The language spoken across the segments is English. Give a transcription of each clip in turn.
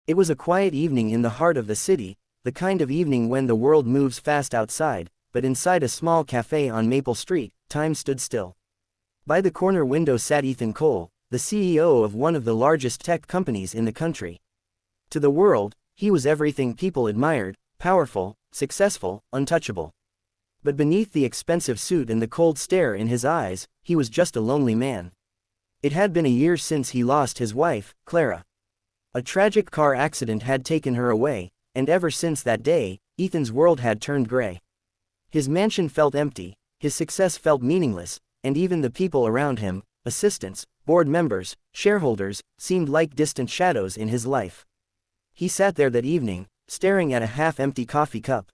It was a quiet evening in the heart of the city, the kind of evening when the world moves fast outside, but inside a small cafe on Maple Street, time stood still. By the corner window sat Ethan Cole, the CEO of one of the largest tech companies in the country. To the world, he was everything people admired: powerful, successful, untouchable. But beneath the expensive suit and the cold stare in his eyes, he was just a lonely man. It had been a year since he lost his wife, Clara. A tragic car accident had taken her away, and ever since that day, Ethan's world had turned gray. His mansion felt empty, his success felt meaningless, and even the people around him, assistants, board members, shareholders, seemed like distant shadows in his life. He sat there that evening, staring at a half-empty coffee cup.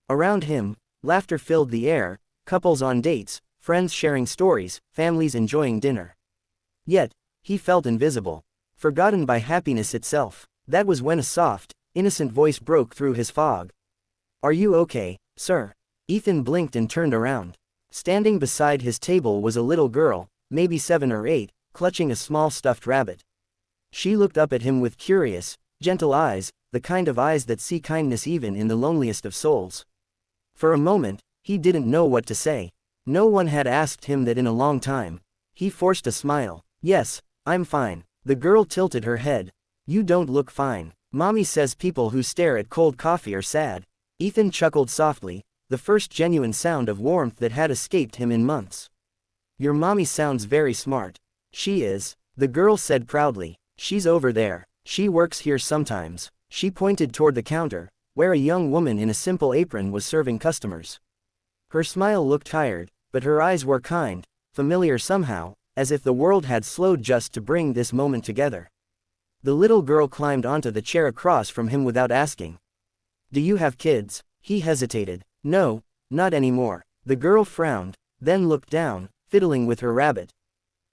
Around him, laughter filled the air, couples on dates, friends sharing stories, families enjoying dinner. Yet, he felt invisible, forgotten by happiness itself. That was when a soft, innocent voice broke through his fog. "Are you okay, sir?" Ethan blinked and turned around. Standing beside his table was a little girl, maybe 7 or 8, clutching a small stuffed rabbit. She looked up at him with curious, gentle eyes, the kind of eyes that see kindness even in the loneliest of souls. For a moment, he didn't know what to say. No one had asked him that in a long time. He forced a smile. "Yes, I'm fine." The girl tilted her head. "You don't look fine. Mommy says people who stare at cold coffee are sad." Ethan chuckled softly, the first genuine sound of warmth that had escaped him in months. "Your mommy sounds very smart." "She is," the girl said proudly. "She's over there. She works here sometimes." She pointed toward the counter, where a young woman in a simple apron was serving customers. Her smile looked tired, but her eyes were kind, familiar somehow, as if the world had slowed just to bring this moment together. The little girl climbed onto the chair across from him without asking. "Do you have kids?" He hesitated. "No, not anymore." The girl frowned, then looked down, fiddling with her rabbit.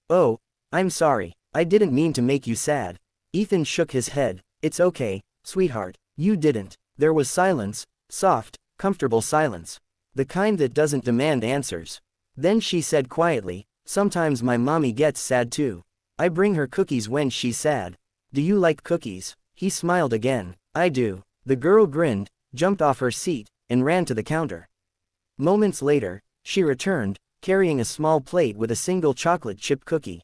"Oh, I'm sorry, I didn't mean to make you sad." Ethan shook his head. "It's okay, sweetheart, you didn't." There was silence, soft, comfortable silence. The kind that doesn't demand answers. Then she said quietly, "Sometimes my mommy gets sad too. I bring her cookies when she's sad." "Do you like cookies?" He smiled again. "I do." The girl grinned, jumped off her seat, and ran to the counter. Moments later, she returned, carrying a small plate with a single chocolate chip cookie.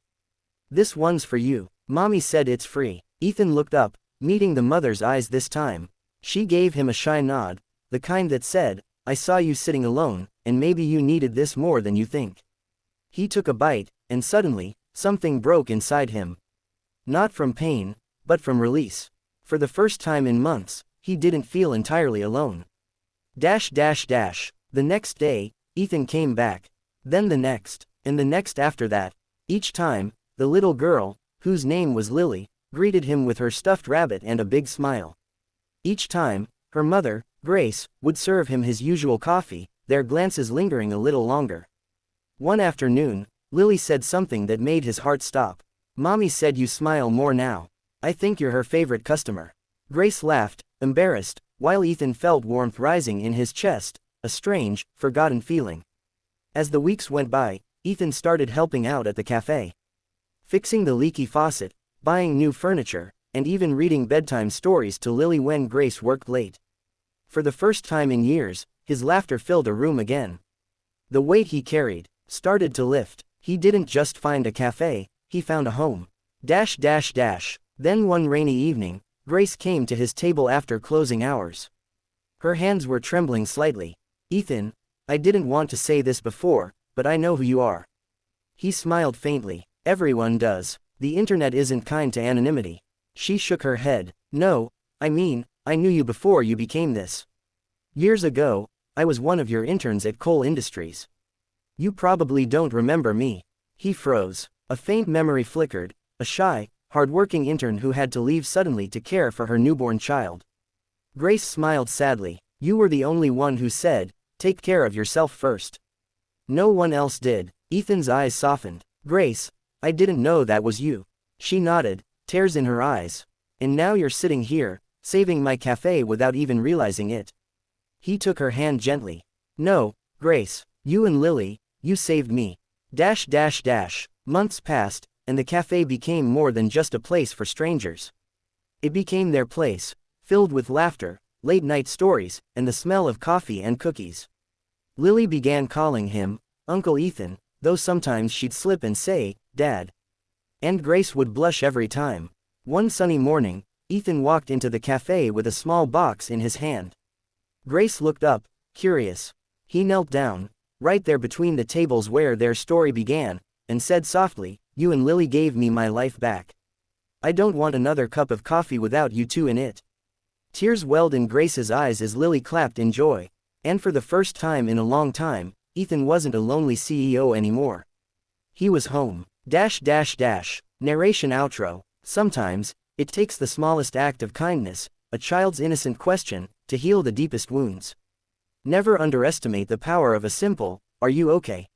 "This one's for you." Mommy said it's free. Ethan looked up, meeting the mother's eyes this time. She gave him a shy nod, the kind that said, "I saw you sitting alone, and maybe you needed this more than you think." He took a bite, and suddenly, something broke inside him. Not from pain, but from release. For the first time in months, he didn't feel entirely alone. The next day, Ethan came back. Then the next, and the next after that. Each time, the little girl, whose name was Lily, greeted him with her stuffed rabbit and a big smile. Each time, her mother, Grace, would serve him his usual coffee, their glances lingering a little longer. One afternoon, Lily said something that made his heart stop. "Mommy said you smile more now. I think you're her favorite customer." Grace laughed, embarrassed, while Ethan felt warmth rising in his chest, a strange, forgotten feeling. As the weeks went by, Ethan started helping out at the cafe. Fixing the leaky faucet, buying new furniture, and even reading bedtime stories to Lily when Grace worked late. For the first time in years, his laughter filled a room again. The weight he carried started to lift. He didn't just find a cafe, he found a home. Then one rainy evening, Grace came to his table after closing hours. Her hands were trembling slightly. "Ethan, I didn't want to say this before, but I know who you are." He smiled faintly. "Everyone does. The internet isn't kind to anonymity." She shook her head. "No, I mean, I knew you before you became this. Years ago, I was one of your interns at Cole Industries. You probably don't remember me." He froze. A faint memory flickered, a shy, hard-working intern who had to leave suddenly to care for her newborn child. Grace smiled sadly. "You were the only one who said, 'Take care of yourself first.' No one else did." Ethan's eyes softened. "Grace, I didn't know that was you." She nodded, tears in her eyes. "And now you're sitting here, saving my cafe without even realizing it." He took her hand gently. "No, Grace, you and Lily, you saved me." Months passed, and the cafe became more than just a place for strangers. It became their place, filled with laughter, late-night stories, and the smell of coffee and cookies. Lily began calling him Uncle Ethan, though sometimes she'd slip and say, Dad. And Grace would blush every time. One sunny morning, Ethan walked into the cafe with a small box in his hand. Grace looked up, curious. He knelt down, right there between the tables where their story began, and said softly, You and Lily gave me my life back. I don't want another cup of coffee without you two in it. Tears welled in Grace's eyes as Lily clapped in joy. And for the first time in a long time, Ethan wasn't a lonely CEO anymore. He was home. Narration outro. Sometimes, it takes the smallest act of kindness, a child's innocent question, to heal the deepest wounds. Never underestimate the power of a simple, Are you okay?